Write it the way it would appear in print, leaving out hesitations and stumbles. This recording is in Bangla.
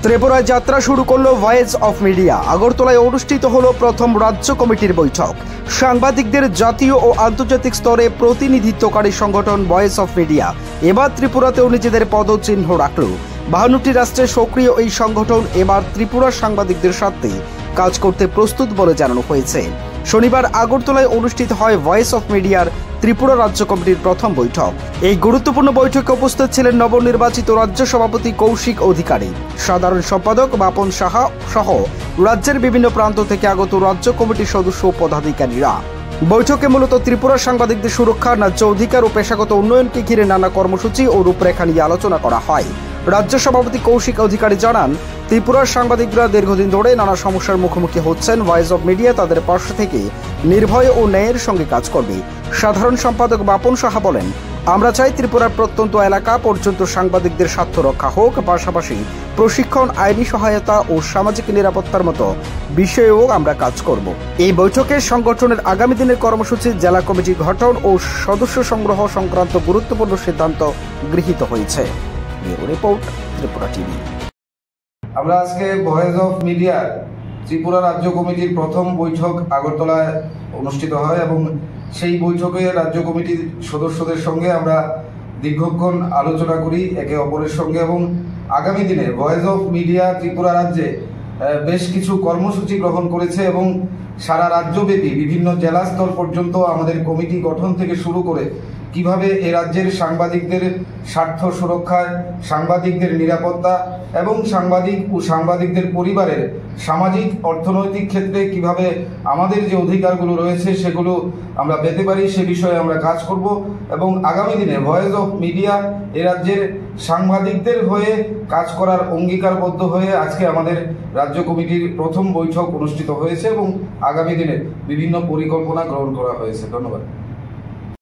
ত্রিপুরায় যাত্রা শুরু করলো ভয়েস অফ মিডিয়া। আগরতলায় অনুষ্ঠিত হলো প্রথম রাজ্য কমিটির বৈঠক। সাংবাদিকদের জাতীয় ও আন্তর্জাতিক স্তরে প্রতিনিধিত্বকারী সংগঠন ভয়েস অফ মিডিয়া এবার ত্রিপুরাতেও নিজেদের পদচিহ্ন রাখল। 52টি রাষ্ট্রে সক্রিয় এই সংগঠন এবার ত্রিপুরার সাংবাদিকদের সাথে কাজ করতে প্রস্তুত বলে জানানো হয়েছে। শনিবার আগরতলায় অনুষ্ঠিত হয় ভয়েস অফ মিডিয়ার ত্রিপুরা রাজ্য কমিটির প্রথম বৈঠক। এই গুরুত্বপূর্ণ বৈঠকে উপস্থিত ছিলেন নবনির্বাচিত রাজ্য সভাপতি কৌশিক অধিকারী, সাধারণ সম্পাদক বাপন সাহা সহ রাজ্যের বিভিন্ন প্রান্ত থেকে আগত রাজ্য কমিটির সদস্য ও পদাধিকারীরা। বৈঠকে মূলত ত্রিপুরার সাংবাদিকদের সুরক্ষা, ন্যায্য অধিকার ও পেশাগত উন্নয়নকে ঘিরে নানা কর্মসূচি ও রূপরেখা নিয়ে আলোচনা করা হয়। রাজ্য সভাপতি কৌশিক অধিকারী জানান, ত্রিপুরার সাংবাদিকরা দীর্ঘদিন ধরে নানা সমস্যার মুখোমুখি হচ্ছেন। ভয়েস অফ মিডিয়া তাদের পাশে থেকে নির্ভয় ও ন্যায়ের সঙ্গে কাজ করবে। সাধারণ সম্পাদক বাপন সাহা বলেন, আমরা চাই ত্রিপুরার প্রত্যন্ত এলাকা পর্যন্ত সাংবাদিকদের স্বার্থ রক্ষা হোক, পাশাপাশি প্রশিক্ষণ, আইনি সহায়তা ও সামাজিক নিরাপত্তার মতো বিষয়েও আমরা কাজ করব। এই বৈঠকে সংগঠনের আগামী দিনের কর্মসূচি, জেলা কমিটি গঠন ও সদস্য সংগ্রহ সংক্রান্ত গুরুত্বপূর্ণ সিদ্ধান্ত গৃহীত হয়েছে। Report Tripura TV. আমরা আজকে ভয়েস অফ মিডিয়ার ত্রিপুরা রাজ্য কমিটির প্রথম বৈঠক আগরতলায় অনুষ্ঠিত হয় এবং সেই বৈঠকে রাজ্য কমিটির সদস্যদের সঙ্গে আমরা দীর্ঘক্ষণ আলোচনা করি একে অপরের সঙ্গে এবং আগামী দিনে ভয়েস অফ মিডিয়া ত্রিপুরা রাজ্যে বেশ কিছু কর্মসূচি গ্রহণ করেছে এবং সারা রাজ্যব্যাপী বিভিন্ন জেলা স্তর পর্যন্ত আমাদের কমিটি গঠন থেকে শুরু করে কিভাবে এ রাজ্যের সাংবাদিকদের স্বার্থ সুরক্ষায়, সাংবাদিকদের নিরাপত্তা এবং সাংবাদিক ও সাংবাদিকদের পরিবারের সামাজিক অর্থনৈতিক ক্ষেত্রে কিভাবে আমাদের যে অধিকারগুলো রয়েছে সেগুলো আমরা পেতে পারি সে বিষয়ে আমরা কাজ করব এবং আগামী দিনে ভয়েস অফ মিডিয়া এ রাজ্যের সাংবাদিকদের হয়ে কাজ করার অঙ্গীকারবদ্ধ হয়ে আজকে আমাদের রাজ্য কমিটির প্রথম বৈঠক অনুষ্ঠিত হয়েছে এবং আগামী দিনে বিভিন্ন পরিকল্পনা গ্রহণ করা হয়েছে। ধন্যবাদ।